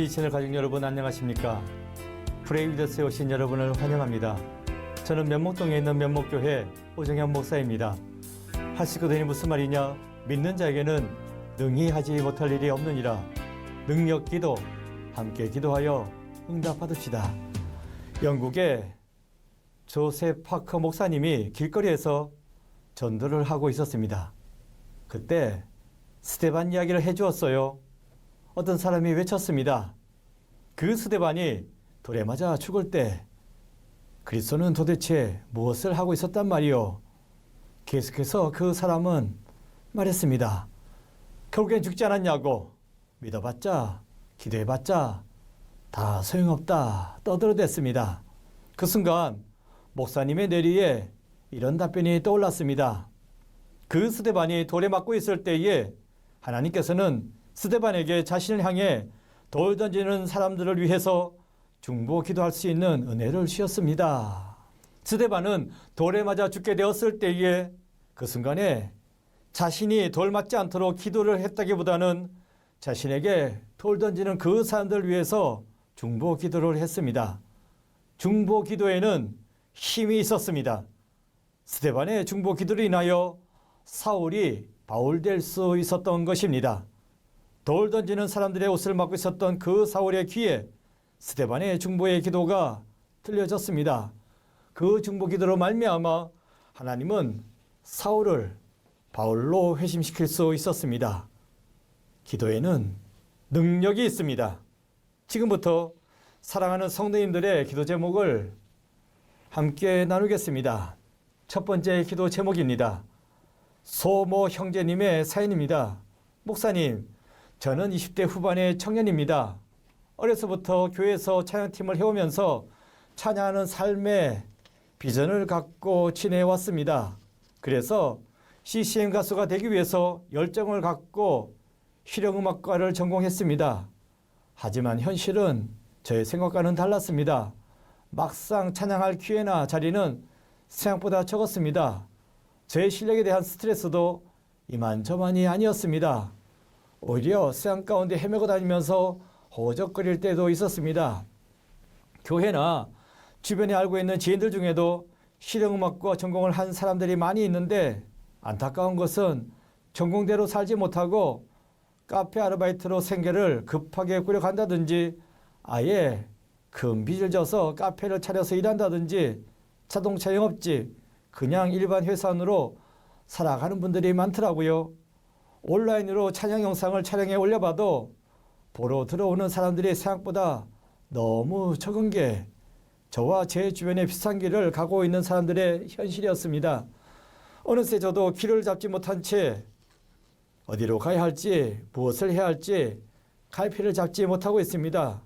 시청자 가족 여러분 안녕하십니까? 프레이비더스에 오신 여러분을 환영합니다. 저는 면목동에 있는 면목교회 오정현 목사입니다. 하시거든이 무슨 말이냐? 믿는 자에게는 능히 하지 못할 일이 없느니라. 능력 기도, 함께 기도하여 응답 받읍시다. 영국의 조셉 파커 목사님이 길거리에서 전도를 하고 있었습니다. 그때 스데반 이야기를 해주었어요. 어떤 사람이 외쳤습니다. 그 스데반이 돌에 맞아 죽을 때 그리스도는 도대체 무엇을 하고 있었단 말이요? 계속해서 그 사람은 말했습니다. 결국엔 죽지 않았냐고. 믿어봤자 기도해봤자 다 소용없다 떠들어댔습니다. 그 순간 목사님의 뇌리에 이런 답변이 떠올랐습니다. 그 스데반이 돌에 맞고 있을 때에 하나님께서는 스데반에게 자신을 향해 돌 던지는 사람들을 위해서 중보 기도할 수 있는 은혜를 주셨습니다. 스데반은 돌에 맞아 죽게 되었을 때에 그 순간에 자신이 돌 맞지 않도록 기도를 했다기보다는 자신에게 돌 던지는 그 사람들을 위해서 중보 기도를 했습니다. 중보 기도에는 힘이 있었습니다. 스데반의 중보 기도로 인하여 사울이 바울 될 수 있었던 것입니다. 돌 던지는 사람들의 옷을 막고 있었던 그 사울의 귀에 스데반의 중보의 기도가 들려졌습니다. 그 중보 기도로 말미암아 하나님은 사울을 바울로 회심시킬 수 있었습니다. 기도에는 능력이 있습니다. 지금부터 사랑하는 성도님들의 기도 제목을 함께 나누겠습니다. 첫 번째 기도 제목입니다. 소모 형제님의 사연입니다. 목사님, 저는 20대 후반의 청년입니다. 어려서부터 교회에서 찬양팀을 해오면서 찬양하는 삶의 비전을 갖고 지내왔습니다. 그래서 CCM 가수가 되기 위해서 열정을 갖고 실용음악과를 전공했습니다. 하지만 현실은 저의 생각과는 달랐습니다. 막상 찬양할 기회나 자리는 생각보다 적었습니다. 저의 실력에 대한 스트레스도 이만저만이 아니었습니다. 오히려 세상 가운데 헤매고 다니면서 허우적거릴 때도 있었습니다. 교회나 주변에 알고 있는 지인들 중에도 실용음악과 전공을 한 사람들이 많이 있는데 안타까운 것은 전공대로 살지 못하고 카페 아르바이트로 생계를 급하게 꾸려간다든지 아예 큰 빚을 져서 카페를 차려서 일한다든지 자동차 영업직, 그냥 일반 회사원으로 살아가는 분들이 많더라고요. 온라인으로 찬양 영상을 촬영해 올려봐도 보러 들어오는 사람들이 생각보다 너무 적은 게 저와 제 주변에 비슷한 길을 가고 있는 사람들의 현실이었습니다. 어느새 저도 길을 잡지 못한 채 어디로 가야 할지 무엇을 해야 할지 갈피를 잡지 못하고 있습니다.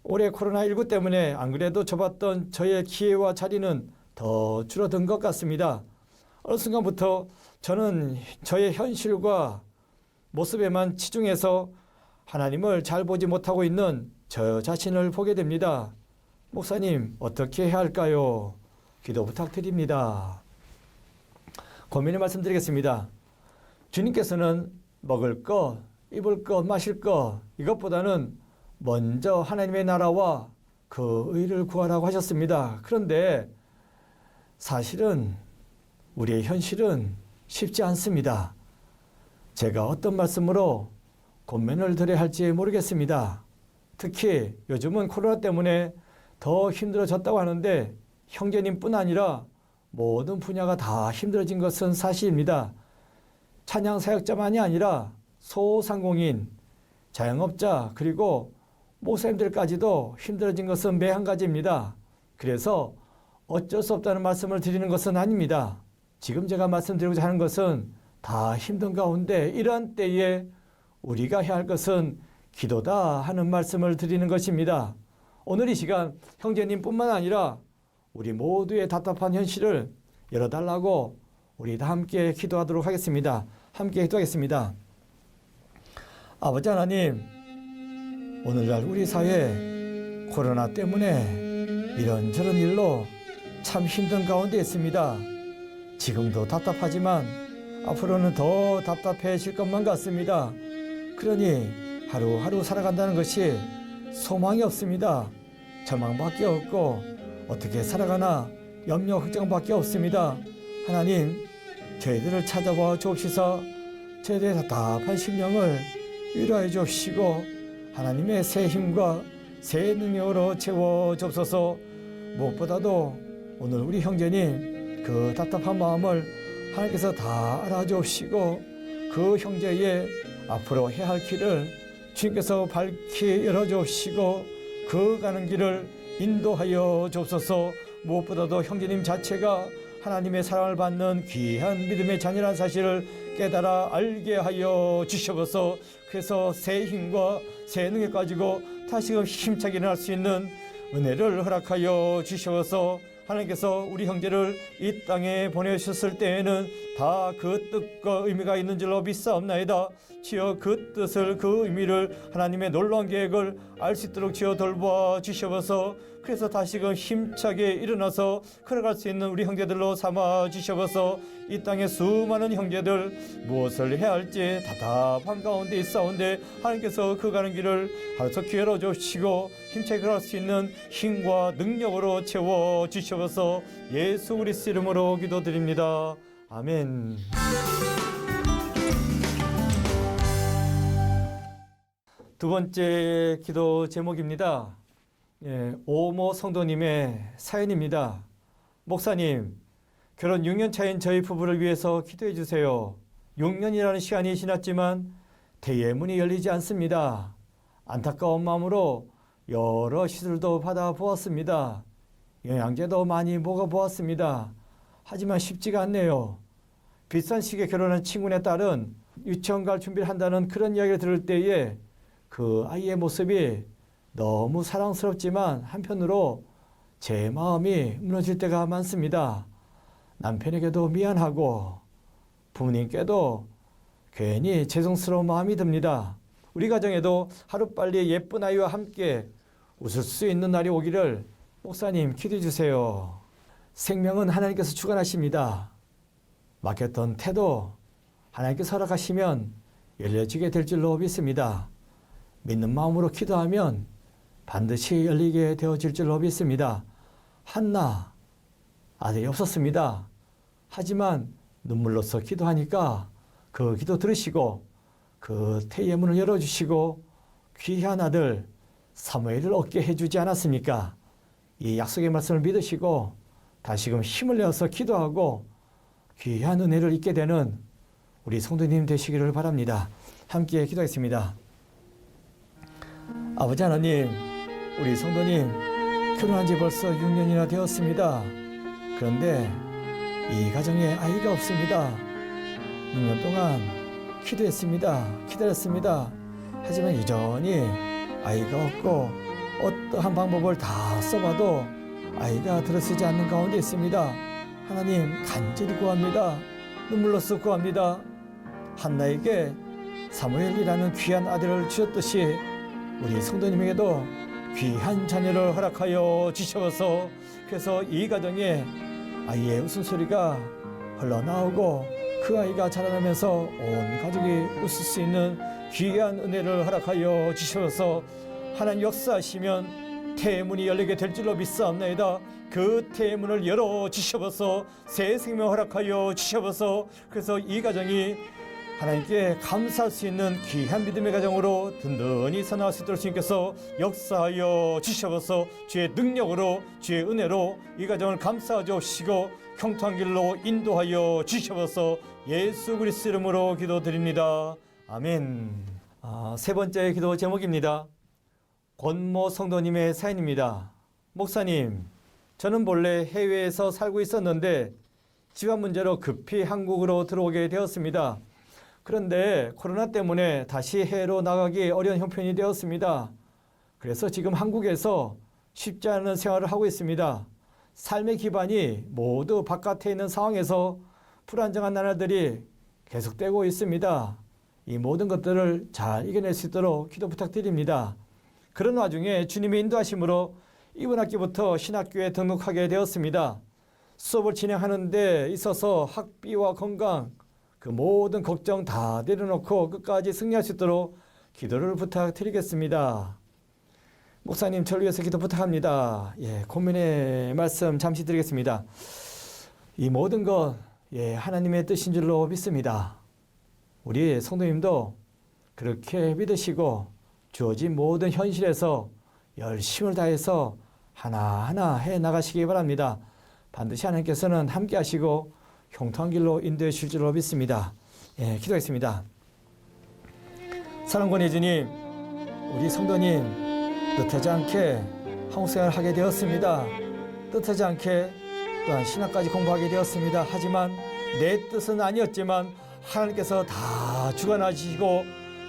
올해 코로나19 때문에 안 그래도 좁았던 저의 기회와 자리는 더 줄어든 것 같습니다. 어느 순간부터 저는 저의 현실과 모습에만 치중해서 하나님을 잘 보지 못하고 있는 저 자신을 보게 됩니다. 목사님, 어떻게 해야 할까요? 기도 부탁드립니다. 고민을 말씀드리겠습니다. 주님께서는 먹을 것, 입을 것, 마실 것 이것보다는 먼저 하나님의 나라와 그 의를 구하라고 하셨습니다. 그런데 사실은 우리의 현실은 쉽지 않습니다. 제가 어떤 말씀으로 권면을 드려야 할지 모르겠습니다. 특히 요즘은 코로나 때문에 더 힘들어졌다고 하는데 형제님뿐 아니라 모든 분야가 다 힘들어진 것은 사실입니다. 찬양 사역자만이 아니라 소상공인, 자영업자 그리고 목사님들까지도 힘들어진 것은 매한 가지입니다. 그래서 어쩔 수 없다는 말씀을 드리는 것은 아닙니다. 지금 제가 말씀드리고자 하는 것은 다 힘든 가운데 이러한 때에 우리가 해야 할 것은 기도다 하는 말씀을 드리는 것입니다. 오늘 이 시간 형제님뿐만 아니라 우리 모두의 답답한 현실을 열어달라고 우리 다 함께 기도하도록 하겠습니다. 함께 기도하겠습니다. 아버지 하나님, 오늘날 우리 사회 코로나 때문에 이런저런 일로 참 힘든 가운데 있습니다. 지금도 답답하지만 앞으로는 더 답답해질 것만 같습니다. 그러니 하루하루 살아간다는 것이 소망이 없습니다. 절망밖에 없고 어떻게 살아가나 염려 걱정밖에 없습니다. 하나님, 저희들을 찾아와 주옵시서 저희들의 답답한 심령을 위로해 주옵시고 하나님의 새 힘과 새 능력으로 채워 주옵소서. 무엇보다도 오늘 우리 형제님 그 답답한 마음을 하나님께서 다 알아주옵시고 그 형제의 앞으로 해야 할 길을 주님께서 밝히 열어주옵시고 그 가는 길을 인도하여 주옵소서. 무엇보다도 형제님 자체가 하나님의 사랑을 받는 귀한 믿음의 자녀라는 사실을 깨달아 알게 하여 주시옵소서. 그래서 새 힘과 새 능력 가지고 다시금 힘차게 일어날 수 있는 은혜를 허락하여 주시옵소서. 하나님께서 우리 형제를 이 땅에 보내셨을 때에는 다 그 뜻과 의미가 있는 줄로 믿사옵나이다. 주여 그 뜻을 그 의미를 하나님의 놀라운 계획을 알 수 있도록 주여 돌보아 주시옵소서. 그래서 다시금 힘차게 일어나서 걸어갈 수 있는 우리 형제들로 삼아 주시옵소서. 이 땅의 수많은 형제들 무엇을 해야 할지 답답한 가운데 있사온데 하나님께서 그 가는 길을 하루속히 열어주시고 힘차게 걸어갈 수 있는 힘과 능력으로 채워 주시옵소서. 예수 그리스도 이름으로 기도드립니다. 아멘. 두 번째 기도 제목입니다. 오모 성도님의 사연입니다. 목사님, 결혼 6년 차인 저희 부부를 위해서 기도해 주세요. 6년이라는 시간이 지났지만 대의 문이 열리지 않습니다. 안타까운 마음으로 여러 시술도 받아보았습니다. 영양제도 많이 먹어보았습니다. 하지만 쉽지가 않네요. 비싼 시기에 결혼한 친구네 딸은 유치원 갈 준비를 한다는 그런 이야기를 들을 때에 그 아이의 모습이 너무 사랑스럽지만 한편으로 제 마음이 무너질 때가 많습니다. 남편에게도 미안하고 부모님께도 괜히 죄송스러운 마음이 듭니다. 우리 가정에도 하루빨리 예쁜 아이와 함께 웃을 수 있는 날이 오기를 목사님 기도해 주세요. 생명은 하나님께서 주관하십니다. 막혔던 태도 하나님께서 허락하시면 열려지게 될 줄로 믿습니다. 믿는 마음으로 기도하면 반드시 열리게 되어질 줄로 믿습니다. 한나 아들이 없었습니다. 하지만 눈물로써 기도하니까 그 기도 들으시고 그 태의 문을 열어주시고 귀한 아들 사무엘을 얻게 해주지 않았습니까? 이 약속의 말씀을 믿으시고 다시금 힘을 내어서 기도하고 귀한 은혜를 잊게 되는 우리 성도님 되시기를 바랍니다. 함께 기도하겠습니다. 아버지 하나님, 우리 성도님 결혼한 지 벌써 6년이나 되었습니다. 그런데 이 가정에 아이가 없습니다. 6년 동안 기도했습니다. 기다렸습니다. 하지만 여전히 아이가 없고 어떠한 방법을 다 써봐도 아이가 들어서지 않는 가운데 있습니다. 하나님 간절히 구합니다. 눈물로써 구합니다. 한나에게 사무엘이라는 귀한 아들을 주셨듯이 우리 성도님에게도 귀한 자녀를 허락하여 주셔서 그래서 이 가정에 아이의 웃음소리가 흘러나오고 그 아이가 자라나면서 온 가족이 웃을 수 있는 귀한 은혜를 허락하여 주셔서 하나님 역사하시면 태의 문이 열리게 될 줄로 믿사옵나이다. 그 태의 문을 열어주셔서 새 생명 허락하여 주셔서 그래서 이 가정이 하나님께 감사할 수 있는 귀한 믿음의 가정으로 든든히 살아날 수 있도록 주님께서 역사하여 주셔서 주의 능력으로 주의 은혜로 이 가정을 감싸 주시고 형통한 길로 인도하여 주셔서 예수 그리스도 이름으로 기도드립니다. 아멘. 세 번째 기도 제목입니다. 권모 성도님의 사연입니다. 목사님, 저는 본래 해외에서 살고 있었는데 집안 문제로 급히 한국으로 들어오게 되었습니다. 그런데 코로나 때문에 다시 해외로 나가기 어려운 형편이 되었습니다. 그래서 지금 한국에서 쉽지 않은 생활을 하고 있습니다. 삶의 기반이 모두 바깥에 있는 상황에서 불안정한 나날들이 계속되고 있습니다. 이 모든 것들을 잘 이겨낼 수 있도록 기도 부탁드립니다. 그런 와중에 주님의 인도하심으로 이번 학기부터 신학교에 등록하게 되었습니다. 수업을 진행하는 데 있어서 학비와 건강 그 모든 걱정 다 내려놓고 끝까지 승리할 수 있도록 기도를 부탁드리겠습니다. 목사님, 저를 위해서 기도 부탁합니다. 고민의 말씀 잠시 드리겠습니다. 이 모든 것 하나님의 뜻인 줄로 믿습니다. 우리 성도님도 그렇게 믿으시고 주어진 모든 현실에서 열심을 다해서 하나하나 해 나가시기 바랍니다. 반드시 하나님께서는 함께 하시고 형통한 길로 인도해 주실 줄로 믿습니다. 기도하겠습니다. 사랑권의 주님, 우리 성도님 뜻하지 않게 한국생활을 하게 되었습니다. 뜻하지 않게 또한 신학까지 공부하게 되었습니다. 하지만 내 뜻은 아니었지만 하나님께서 다 주관하시고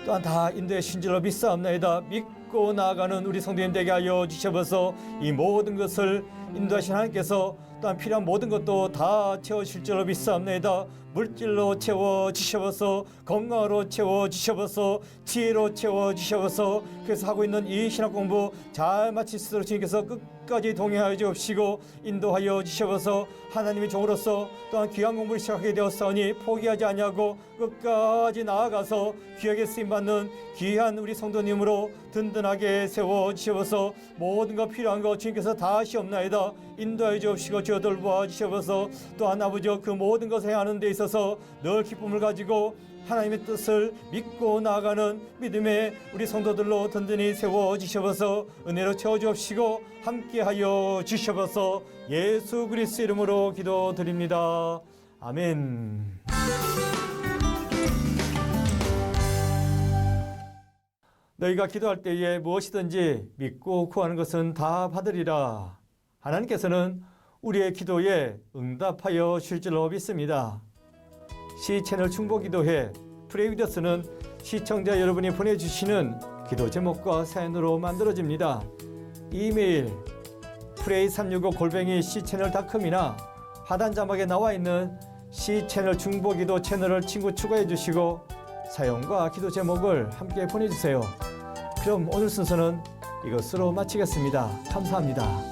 또한 다 인도해 주신 줄로 믿사옵나이다. 믿고 나아가는 우리 성도님 되게 하여 주셔서 이 모든 것을 인도하신 하나님께서 또한 필요한 모든 것도 다 채워주실 줄로 믿사옵나이다. 물질로 채워주셔서 건강으로 채워주셔서 지혜로 채워주셔서 그래서 하고 있는 이 신학 공부 잘 마칠 수 있도록 주님께서 끝까지 동행하여 주옵시고 인도하여 주셔서 하나님의 종으로서 또한 귀한 공부를 시작하게 되었사오니 포기하지 아니하고 끝까지 나아가서 귀하게 쓰임받는 귀한 우리 성도님으로 든든하게 세워주셔서 모든 것 필요한 것 주님께서 다 하시옵나이다. 인도하여 주옵시고 주여 돌보아 주셔서 또한 아버지 그 모든 것을 행하는 데 있어서 늘 기쁨을 가지고 하나님의 뜻을 믿고 나아가는 믿음의 우리 성도들로 든든히 세워주셔서 은혜로 채워주옵시고 함께하여 주셔서 예수 그리스도 이름으로 기도드립니다. 아멘. 너희가 기도할 때에 무엇이든지 믿고 구하는 것은 다 받으리라. 하나님께서는 우리의 기도에 응답하여 주실 줄로 믿습니다. 시채널 충보기도회 프레이비더스는 시청자 여러분이 보내주시는 기도 제목과 사연으로 만들어집니다. 이메일 pray365@cchannel.com이나 하단 자막에 나와 있는 시채널 충보기도 채널을 친구 추가해 주시고 사연과 기도 제목을 함께 보내주세요. 그럼 오늘 순서는 이것으로 마치겠습니다. 감사합니다.